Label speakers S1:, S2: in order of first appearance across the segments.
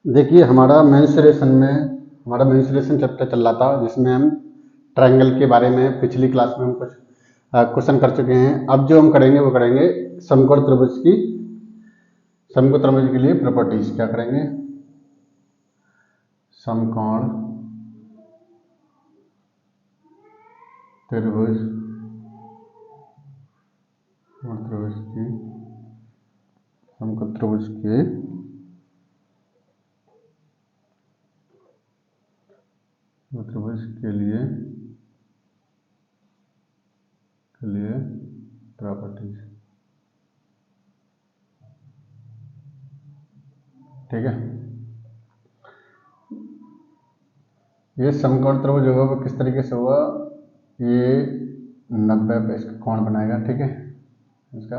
S1: देखिए हमारा mensuration chapter चल रहा था, जिसमें हम ट्रायंगल के बारे में पिछली क्लास में हम कुछ क्वेश्चन कर चुके हैं। अब जो हम करेंगे वो करेंगे समकोण त्रिभुज के लिए प्रॉपर्टीज। क्या करेंगे? समकोण त्रिभुज और समकोण त्रिभुज के लिए प्रॉपर्टीज। ठीक है। ये समकोण त्रिभुज होगा वो किस तरीके से होगा? ये 90 पे इसका कोण बनाएगा। ठीक है, इसका।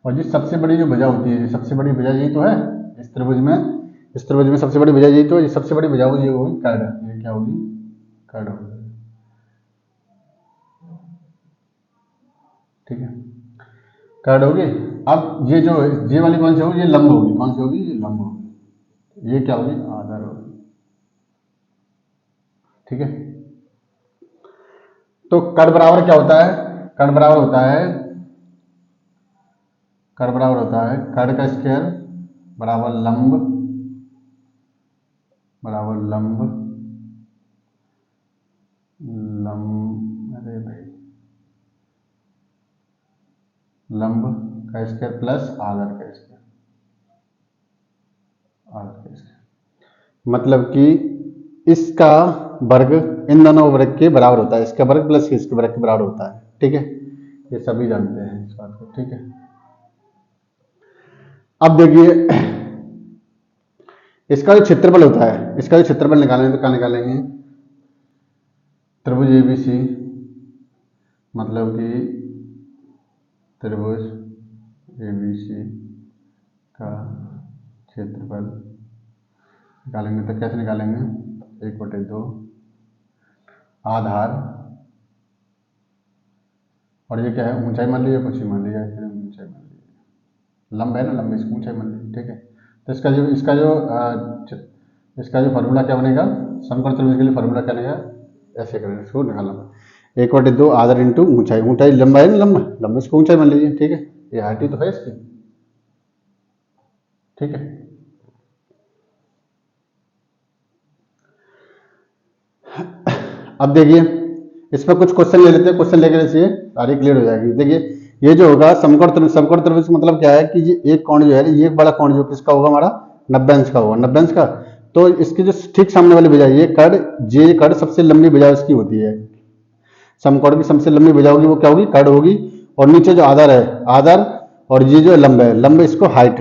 S1: और जी सबसे बड़ी जो भुजा होती है, सबसे बड़ी भुजा यही तो है इस त्रिभुज में। सबसे बड़ी भुजा यही तो है। ये सबसे बड़ी भुजा होगी, ये होगी कर्ड। ये क्या होगी? कर्ड होगी। ठीक है, कर्ड होगी। अब ये वाली कौन सी होगी? ये लंब होगी। कौन सी होगी? ये लंब होगी। ये क्या होगी? आधार होगी। ठीक है, तो कर्ड बराबर क्या होता है? कर्ड बराबर होता है कर्ड का स्क्वायर बराबर लंब अरे भाई, लंब का स्क्वायर प्लस आधार का स्क्वायर। मतलब कि इसका वर्ग इन दोनों वर्ग के बराबर होता है। इसका वर्ग प्लस इसके वर्ग के बराबर होता है। ठीक है, ये सभी जानते हैं इस बात को। ठीक है, अब देखिए इसका जो क्षेत्रफल होता है, इसका जो क्षेत्रफल निकालेंगे तो क्या निकालेंगे? त्रिभुज एबीसी, मतलब कि त्रिभुज एबीसी का क्षेत्रफल निकालेंगे तो कैसे निकालेंगे? 1/2 आधार, और ये क्या है? ऊंचाई मान लीजिए, कुछ ही मान लीजिए, ऊंचाई मान लीजिए, लंब है ना, लंब इसकी ऊंचाई मान लीजिए। ठीक है, तो इसका जो फार्मूला क्या बनेगा? समकोण त्रिभुज के लिए फार्मूला क्या बनेगा? ऐसे करेंगे, इसको निकालना। 1/2 आधार इंटू ऊंचाई। ऊंचाई लंबा है ना, लंबा इसको ऊंचाई मान लीजिए। ठीक है, ये हाइट ही तो है इसकी। ठीक है, अब देखिए इस पर कुछ क्वेश्चन ले लेते हैं। क्वेश्चन लेकर इसलिए सारी क्लियर हो जाएगी। देखिए ये जो होगा समकोण त्रिभुज मतलब क्या है कि ये एक कोण जो है, ये बड़ा कोण जो किसका होगा? हमारा 90 अंश का होगा। 90 अंश का, तो इसकी जो ठीक सामने वाली भुजा, ये कड़ सबसे लंबी भुजा उसकी होती है। समकोण की सबसे लंबी भुजा होगी वो क्या होगी? कड़ होगी। और नीचे जो आधार है, आधार, और ये जो लंब है, लंब इसको हाइट।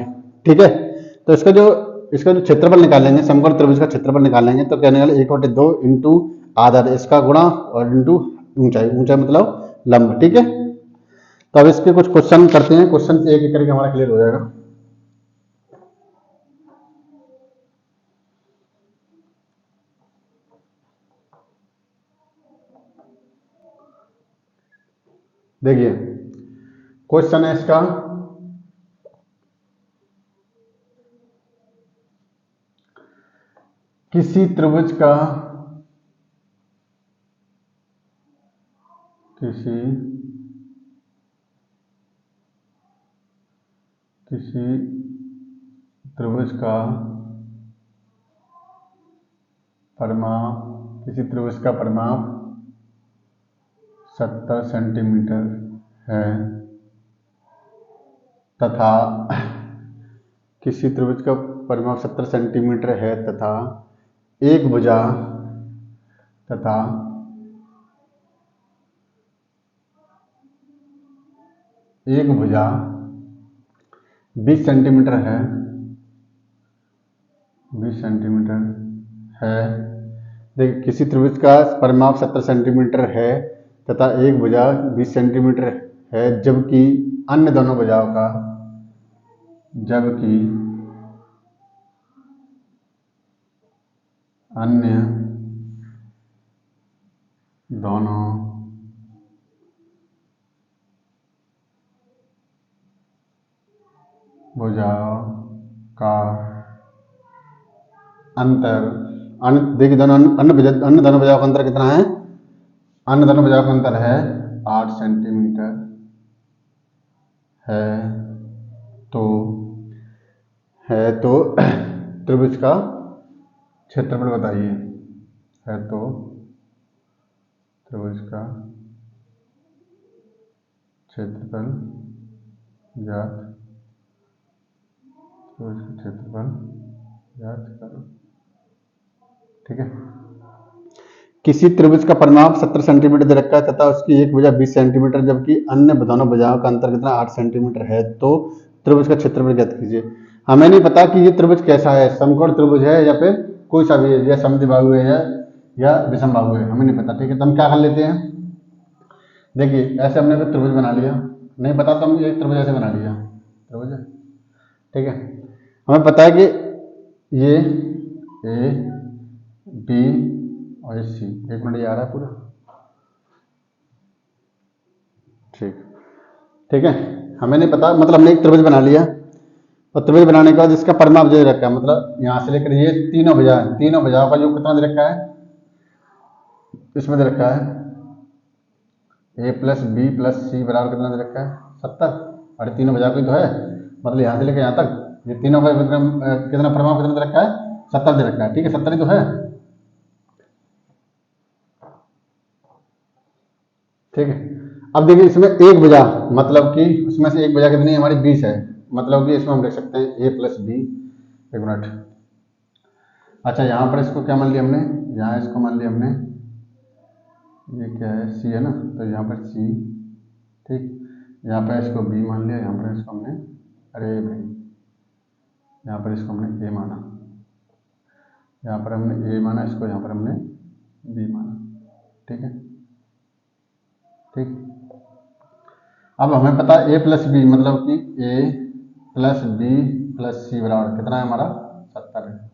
S1: ठीक है, तो इसका जो क्षेत्रफल निकालेंगे, समकोण त्रिभुज का क्षेत्रफल निकालेंगे तो क्या निकालेंगे? 1/2 इंटू आधार इसका गुणा और इंटू ऊंचाई। ऊंचाई मतलब लंब। ठीक है, तो अब इसके कुछ क्वेश्चन करते हैं। क्वेश्चन एक एक करके हमारा क्लियर हो जाएगा। देखिए क्वेश्चन है इसका, किसी त्रिभुज का किसी त्रिभुज का परिमाप 70 सेंटीमीटर है तथा किसी त्रिभुज का परिमाप 70 सेंटीमीटर है तथा एक भुजा तथा एक भुजा 20 सेंटीमीटर है 20 सेंटीमीटर है। देखिए किसी त्रिभुज का परिमाप 70 सेंटीमीटर है तथा एक भुजा 20 सेंटीमीटर है, जबकि अन्य दोनों भुजाओं का अन्य दोनों भुजाओं का अंतर, देखिए दोनों अन्य दोनों भुजाओं का अंतर कितना है? अन्य दोनों भुजाओं का अंतर है 8 सेंटीमीटर है। तो त्रिभुज का क्षेत्रफल बताइए। है तो त्रिभुज का क्षेत्रफल ज्ञात, त्रिभुज का क्षेत्रफल ज्ञात करो। ठीक है। किसी त्रिभुज का परिमाप 70 सेंटीमीटर दे रखा है तथा उसकी एक भुजा 20 सेंटीमीटर जबकि अन्य दोनों भुजाओं का अंतर कितना 8 सेंटीमीटर है, तो त्रिभुज का क्षेत्रफल ज्ञात कीजिए। हमें नहीं पता कि ये त्रिभुज कैसा है, समकोण त्रिभुज है या फिर कोई सा भी है, या समद्विबाहु है या विषमबाहु है, हमें नहीं पता। ठीक है, तो हम क्या कर लेते हैं, देखिए ऐसे हमने कोई त्रिभुज बना लिया, नहीं पता तो हम एक त्रिभुज ऐसे बना लिया, त्रिभुज है। ठीक है, हमें पता है कि ये ए बी और सी, एक मिनट ये आ रहा है पूरा। ठीक है, हमें नहीं पता, मतलब हमने एक त्रिभुज बना लिया और त्रिभुज बनाने के बाद इसका परिमाप जो रखा है, मतलब यहां से लेकर ये तीनों भुजाओं का योग कितना दे रखा है, इसमें दे रखा है a प्लस बी प्लस सी बराबर कितना दे रखा है 70। और तीनों भुजाओं की तो है, मतलब यहां से लेकर यहां तक ये तीनों का कितना परिमाप कितना दे रखा है 70 दे रखा है। ठीक है, 70 ही तो है। ठीक है, अब देखिए इसमें एक भुजा, मतलब कि उसमें से एक भुजा कितनी हमारी 20 है, मतलब कि इसमें हम लिख सकते हैं a प्लस बी। एक मिनट, अच्छा यहाँ पर इसको क्या मान लिया हमने, यहाँ इसको मान लिया हमने, ये क्या है सी है ना, तो यहाँ पर सी। ठीक, यहाँ पर इसको बी मान लिया, यहाँ पर इसको हमने, अरे भाई यहाँ पर इसको हमने ए माना, यहाँ पर हमने ए माना, इसको यहाँ पर हमने बी माना। ठीक है, ठीक, अब हमें पता है ए प्लस बी, मतलब कि ए प्लस बी प्लस सी बराबर कितना है हमारा 70 है।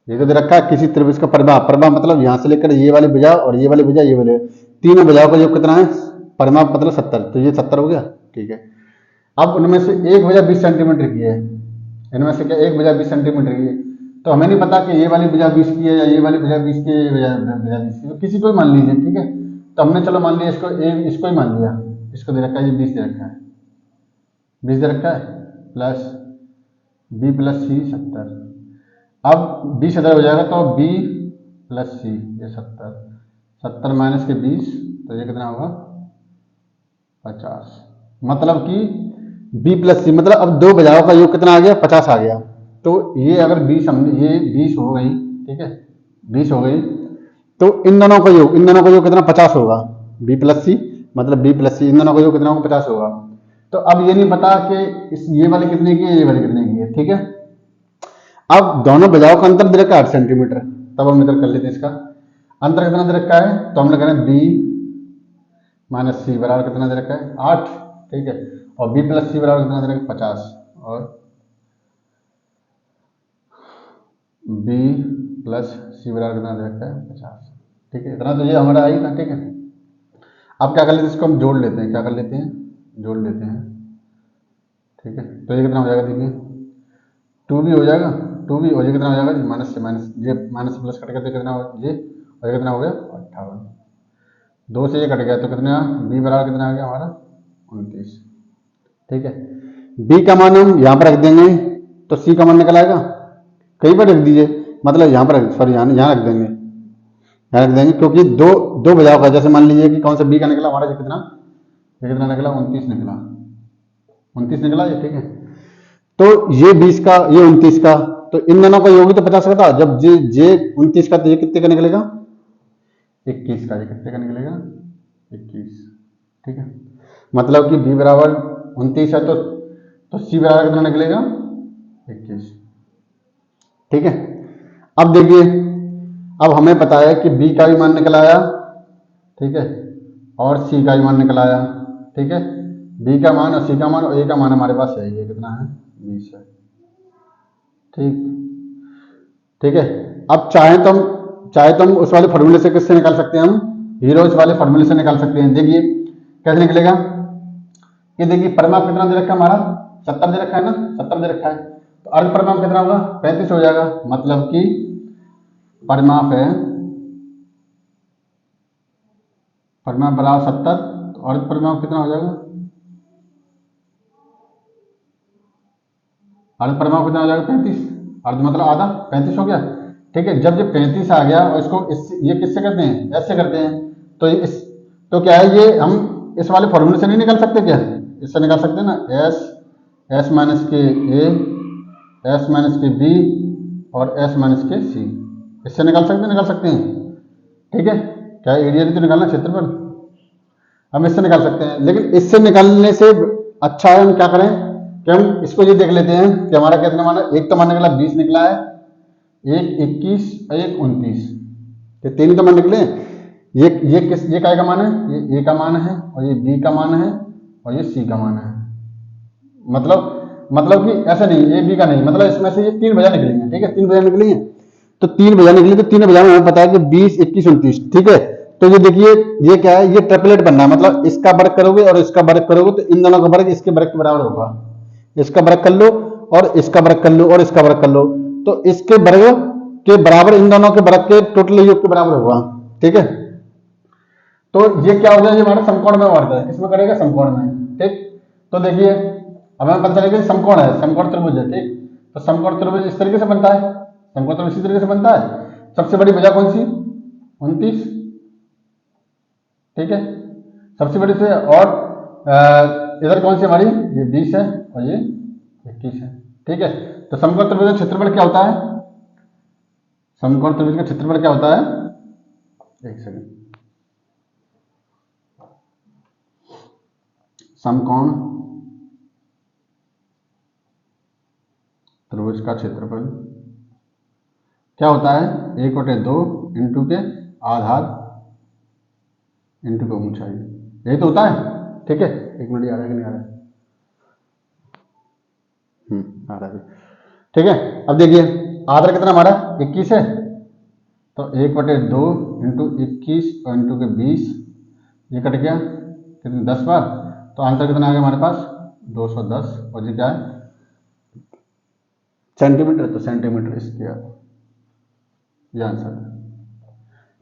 S1: ये तो दे रखा है किसी त्रिभुज का परिमाप, मतलब यहां से लेकर ये वाली भुजा और ये वाली भुजा, ये वाले तीनों भुजाओं का योग कितना है, परिमाप मतलब 70, तो ये 70 हो गया। ठीक है, अब उनमें से एक भुजा 20 सेंटीमीटर की है, इनमें से क्या एक भुजा 20 सेंटीमीटर की है, तो हमें नहीं पता कि ये वाली भुजा 20 की है या ये वाली भुजा 20 की है, ये भुजा 20 की, तो किसी को ही मान लीजिए। ठीक है, तो हमने चलो मान लिया इसको ही मान लिया, इसको दे रखा है ये 20 दे रखा है, 20 दे रखा है प्लस बी प्लस सी 70। अब 20 इधर हो जाएगा तो बी प्लस सी, ये 70 माइनस के 20, तो ये कितना होगा 50। मतलब कि b प्लस सी, मतलब अब दो भुजाओं का योग कितना आ गया 50 आ गया। तो ये अगर 20 हमने ये 20 हो गई, ठीक है 20 हो गई, तो इन दोनों का योग कितना 50 होगा, b प्लस सी, मतलब b प्लस सी, इन दोनों का योग कितना होगा 50 होगा। तो अब ये नहीं पता कि ये वाली कितने की है, ये वाली कितने की है। ठीक है, अब दोनों भुजाओं का अंतर दे रखा है 8 सेंटीमीटर, तब हम इधर कर लेते हैं इसका अंतर कितना दे रखा है, तो हमने कहना बी माइनस सी बराबर कितना दे रखा है 8। ठीक है, और बी प्लस सी बराबर कितना दे रखा है 50, और बी प्लस सी बराबर कितना दे रखा है 50। ठीक है, इतना तो ये हमारा आई था। ठीक है, अब क्या कर लेते हैं, इसको हम जोड़ लेते हैं, क्या कर लेते हैं, जोड़ लेते हैं। ठीक है, तो ये कितना हो जाएगा, देखिए 2b हो जाएगा, 2b, और ये कितना हो जाएगा माइनस से माइनस, ये माइनस प्लस कट गया तो कितना हो ये, और ये कितना हो गया 58, 2 से ये कट गया तो कितना b बराबर कितना आ गया हमारा 29। ठीक है, b का मान हम यहाँ पर रख देंगे तो c का मान निकल आएगा, कहीं पर रख दीजिए, मतलब यहाँ पर सॉरी यहाँ रख देंगे, यहाँ रख देंगे, क्योंकि दो भुजाओं का, जैसे मान लीजिए कि कौन सा b का निकला हमारा, ये कितना निकला 29 निकला, 29 निकला ये। ठीक है, तो ये 20 का ये 29 का, तो इन दोनों का योग तो 50 का था, जब जे 29 का, तो ये कितने का निकलेगा 21 का, ये कितने का निकलेगा 21। ठीक है, मतलब कि b बराबर 29 है, तो c बराबर कितना निकलेगा 21। ठीक है, अब देखिए, अब हमें पता है कि b का भी मान निकल आया, ठीक है, और c का भी मान निकल आया। ठीक है, b का मान और c का मान और a का मान हमारे पास है, ये कितना है 20 है। ठीक, ठीक है, अब चाहे तो हम उस वाले फॉर्मूले से किससे निकाल सकते हैं, हम हीरोज वाले फॉर्मूले से निकाल सकते हैं। देखिए कैसे निकलेगा, ये देखिए परिमाप कितना दे रखा है हमारा 70 दे रखा है ना, 70 दे रखा है, तो अर्ध परिमाप कितना होगा, 35 हो जाएगा। मतलब कि परिमाप है, परिमाप बराबर 70, तो अर्ध परिमाप कितना हो जाएगा, अर्ध परिमाप कितना हो जाएगा 35, अर्ध मतलब आधा, 35 हो गया। ठीक है, जब ये 35 आ गया और इसको ये किससे करते हैं, ऐसे करते हैं, तो इस तो क्या है, ये हम इस वाले फॉर्मूले से नहीं निकाल सकते क्या, इससे निकाल सकते हैं ना, एस माइनस के ए, एस माइनस के बी और एस माइनस के सी, इससे निकाल सकते हैं। ठीक है, क्या एरिया नहीं तो निकालना, क्षेत्रफल हम इससे निकाल सकते हैं, लेकिन इससे निकालने से अच्छा है हम क्या करें कि हम इसको ये देख लेते हैं कि हमारा कितना मान है, एक तो मान निकला 20 निकला है, एक 21 और एक 29, ये तीन ही तो मान निकले। ये काय का मान है, ये ए का मान है और ये बी का मान है और ये सी का मान है। मतलब कि ऐसा नहीं, ए बी का नहीं, मतलब इसमें से ये 3 भुजा निकली है। ठीक है, 3 भुजा निकली है, तो 3 भुजा निकली, तो 3 भुजा में हमें पता है कि 20 21 29। ठीक है, तो ये देखिए ये क्या है, ये ट्रिपलेट बनना है, मतलब इसका वर्ग करोगे और इसका वर्ग करोगे तो इन दोनों का वर्ग इसके वर्ग के बराबर होगा। इसका वर्ग कर लो और इसका वर्ग कर लो और इसका वर्ग कर लो, तो इसके वर्ग के बराबर इन दोनों के वर्ग के टोटल योग के बराबर होगा। ठीक है, तो ये क्या हो गया, ये हमारा समकोण में वर्ग है, किसमें करेगा, समकोण में। ठीक, तो देखिए अब हमें पता चलेगा समकोण है, समकोण त्रिभुज है। ठीक, तो समकोण त्रिभुज इस तरीके से बनता है, समकोण त्रिभुज इसी तरीके से बनता है। सबसे बड़ी भुजा कौन सी, 29। ठीक है, सबसे बड़ी से, और इधर कौन सी हमारी, ये 20 है और ये 21 है। ठीक है, तो समकोण त्रिभुज का क्षेत्रफल क्या होता है, समकोण त्रिभुज का क्षेत्रफल क्या होता है, एक सेकंड, समकोण त्रिभुज का क्षेत्रफल क्या होता है, 1/2 इंटू के आधार इंटू की ऊंचाई, यही तो होता है। ठीक है, एक मिनट, आ रहा है कि नहीं आ रहा है, आ रहा है। ठीक है, अब देखिए आधार कितना हमारा 21 है, तो 1/2 इंटू 21 और इंटू के 20, ये कट गया कितने, 10 बार, तो आंसर कितना आ गया हमारे पास 210। और ये क्या है, सेंटीमीटर, तो सेंटीमीटर स्क्वायर, ये आंसर है।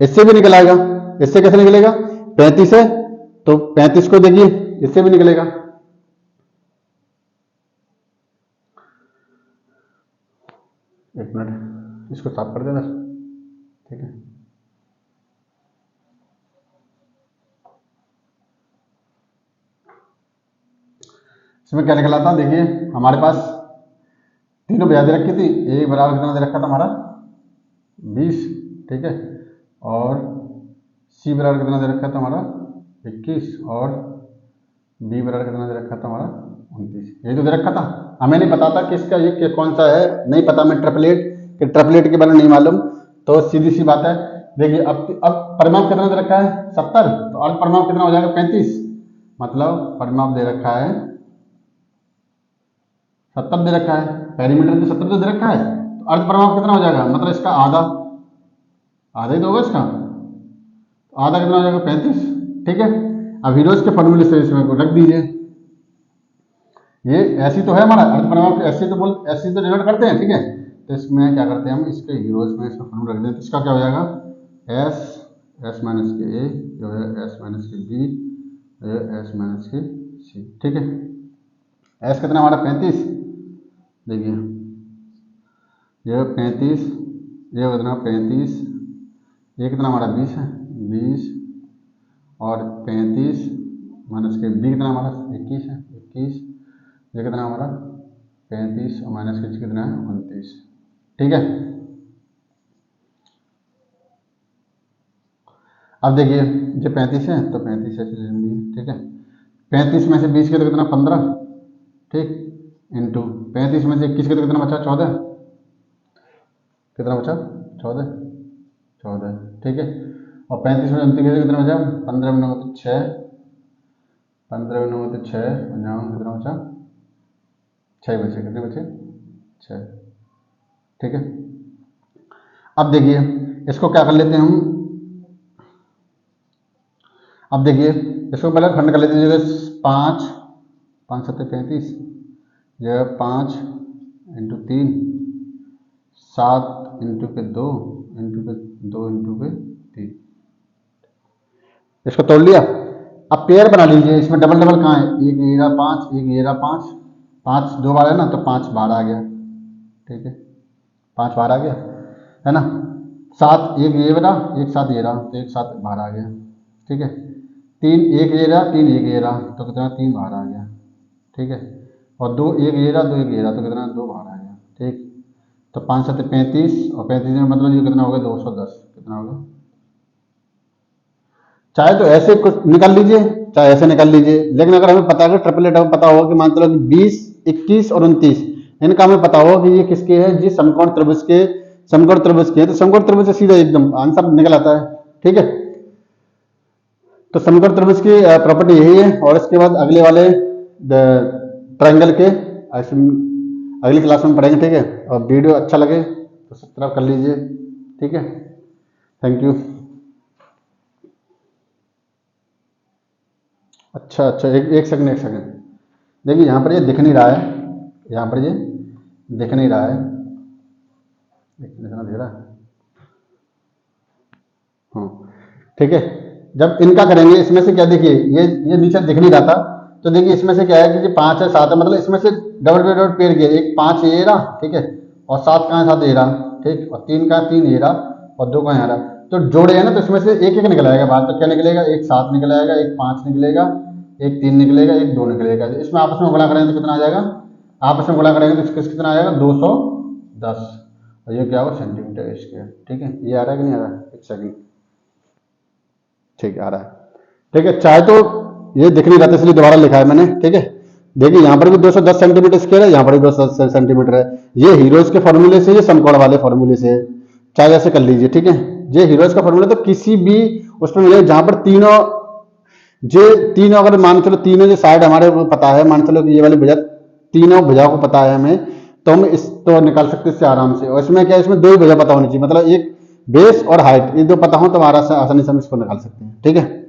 S1: इससे भी निकल आएगा, इससे कैसे निकलेगा, 35 है तो 35 को देखिए इससे भी निकलेगा, एक मिनट इसको साफ कर देना। ठीक है, इसमें क्या निकला था, देखिए हमारे पास तीनों भुजा दे रखी थी, एक बराबर कितना दे रखा था हमारा 20। ठीक है, और सी बराबर कितना दे रखा था हमारा 21 और बी बराबर कितना दे रखा था हमारा 29, यही तो दे रखा था। हमें नहीं पता था कि इसका ये कौन सा है, नहीं पता, मैं ट्रिपलेट के बारे में नहीं मालूम, तो सीधी सी बात है। देखिए अब परिमाप कितना दे रखा है 70, तो अर्ध परिमाप कितना हो जाएगा 35, मतलब परिमाप दे रखा है 70 दे रखा है, पेरीमीटर तो 70 दे रखा है, तो अर्ध परिमाप कितना हो जाएगा, मतलब इसका आधा, आधा ही तो होगा इसका, आधा कितना हो जाएगा 35। ठीक है, अब हीरोज के फॉर्मूले से इसमें को रख दीजिए, ये ऐसी तो है हमारा अर्ध परिमाप, ऐसी तो डिनोट करते हैं। ठीक है, तो इसमें क्या करते हैं हम, इसके हीरोज में इसका फॉर्मूला रख दें, तो इसका क्या हो जाएगा, एस माइनस के ए, जो है एस माइनस के बी, एस माइनस के सी। ठीक है, एस कितना हमारा 35, देखिए ये 35, ये कितना 35, ये कितना हमारा 20 है, 20 और 35 माइनस के बी कितना हमारा 21 है, 21, ये कितना हमारा 35 और माइनस के कितना है 29। ठीक है, अब देखिए ये 35 है तो 35 ऐसे ले लेंगे। ठीक है, 35 में से 20 के तो कितना 15, ठीक, इंटू 35 में से 21 के तो कितना बचा 14, कितना बचा 14, 14। ठीक है, और 35 में 29 के कितना बचा 15 में 9 तो 6, 15 में 9 तो 6, कितना बचा 6 बचे, कितने बचे 6। ठीक है, अब देखिए इसको क्या कर लेते हैं हम, अब देखिए इसको पहले खंड कर लेते हैं, 5 5 7 35, यह 5 इंटू 3, 7 इंटू के 2 इंटू के 2 इंटू के 3। इसको तोड़ लिया। अब पेयर बना लीजिए, इसमें डबल डबल कहाँ है, एक ये रहा 5, एक ये रहा 5, 5 दो बार है ना, तो 5 बाहर आ गया, ठीक है, 5 बाहर आ गया है ना। 7 एक ये रहा, एक 7 ये रहा, तो एक 7 बाहर आ गया, ठीक है। 3 एक ये रहा, 3 एक ये रहा, तो कितना 3 बाहर आ गया, ठीक है। और 2 एक ये रहा, 2 एक ये रहा, तो कितना 2 बाहर आ गया, ठीक। तो 5 7 35, और 35 में मतलब ये कितना होगा 210, कितना होगा। चाहे तो ऐसे कुछ निकाल लीजिए, चाहे ऐसे निकाल लीजिए, लेकिन अगर हमें पता है कि ट्रिपलेट हमें पता होगा कि मान चलो कि 20, 21 और 29, इनका हमें पता होगा कि ये किसके हैं, जी समकोण त्रिभुज के, समकोण त्रिभुज के हैं, तो समकोण त्रिभुज से सीधा एकदम आंसर निकल आता है, ठीक है। तो समकोण त्रिभुज की प्रॉपर्टी यही है। और इसके बाद अगले वाले ट्रायंगल के अगली क्लास में पढ़ेंगे, ठीक है। और वीडियो अच्छा लगे तो सब्सक्राइब कर लीजिए, ठीक है। Thank you. अच्छा अच्छा, एक सेकंड, एक सेकंड, देखिए यहाँ पर ये दिख नहीं रहा है, यहाँ पर ये दिख नहीं रहा है, दिखना दे रहा है, हाँ, ठीक है। जब इनका करेंगे, इसमें से क्या, देखिए ये नीचे दिख नहीं रहा था, तो देखिए इसमें से क्या है कि 5 है 7 है, मतलब इसमें से डबल डबल पेयर किया, एक 5 ये रहा, ठीक है, और 7 कहाँ 7 ये रहा, ठीक, और 3 कहाँ 3 ये रहा, और 2 कहाँ यहाँ रहा, तो जोड़े है ना, तो इसमें से एक एक निकल आएगा बाहर। तो क्या निकलेगा, एक 7 निकल आएगा, एक 5 निकलेगा, एक 3 निकलेगा, एक 2 निकलेगा। इसमें आपस में गुणा करेंगे तो कितना आ जाएगा, आपस में गुणा करेंगे तो कितना आ जाएगा 210, और ये क्या होगा सेंटीमीटर स्क्वायर, ठीक है। ये आ रहा है कि नहीं आ रहा है, एक सेकंड, ठीक है आ रहा है, ठीक है। चाहे तो ये दिख नहीं रहा था इसलिए दोबारा लिखा है मैंने, ठीक है। देखिए यहाँ पर भी 210 सेंटीमीटर स्क्वायर है, यहाँ पर भी 210 सेंटीमीटर है। ये हीरोज के फॉर्मूले से, ये समकोण वाले फॉर्मूले से, चाहे ऐसे कर लीजिए, ठीक है। ये हीरोज का फॉर्मूला तो किसी भी उसमें मिले जहां पर तीनों, तीनों अगर मान चलो तीनों जो साइड हमारे को पता है, मान चलो कि ये वाली भुजा, तीनों भुजाओं को पता है हमें, तो हम इस तो निकाल सकते हैं इससे आराम से। और इसमें क्या है, इसमें 2 ही भुजा पता होनी चाहिए, मतलब एक बेस और हाइट, ये 2 पता हो तो आसानी से हम इसको निकाल सकते हैं, ठीक है।